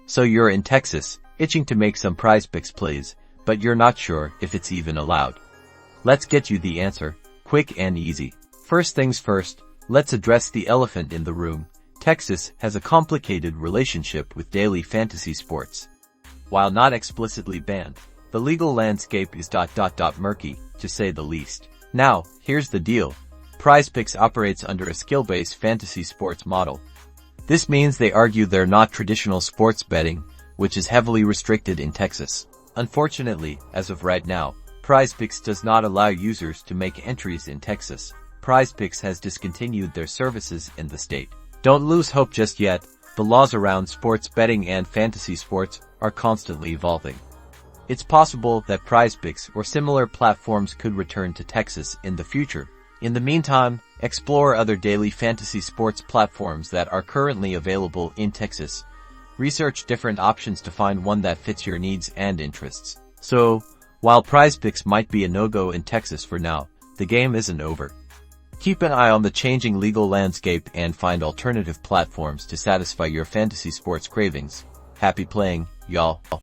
So you're in Texas, itching to make some Prizepicks plays, but you're not sure if it's even allowed. Let's get you the answer, quick and easy. First things first, let's address the elephant in the room. Texas has a complicated relationship with daily fantasy sports. While not explicitly banned, the legal landscape is murky, to say the least. Now, here's the deal. Prizepicks operates under a skill-based fantasy sports model. This means they argue they're not traditional sports betting, which is heavily restricted in Texas. Unfortunately, as of right now, Prizepicks does not allow users to make entries in Texas. Prizepicks has discontinued their services in the state. Don't lose hope just yet. The laws around sports betting and fantasy sports are constantly evolving. It's possible that Prizepicks or similar platforms could return to Texas in the future. In the meantime, explore other daily fantasy sports platforms that are currently available in Texas. Research different options to find one that fits your needs and interests. So, while Prizepicks might be a no-go in Texas for now, the game isn't over. Keep an eye on the changing legal landscape and find alternative platforms to satisfy your fantasy sports cravings. Happy playing, y'all.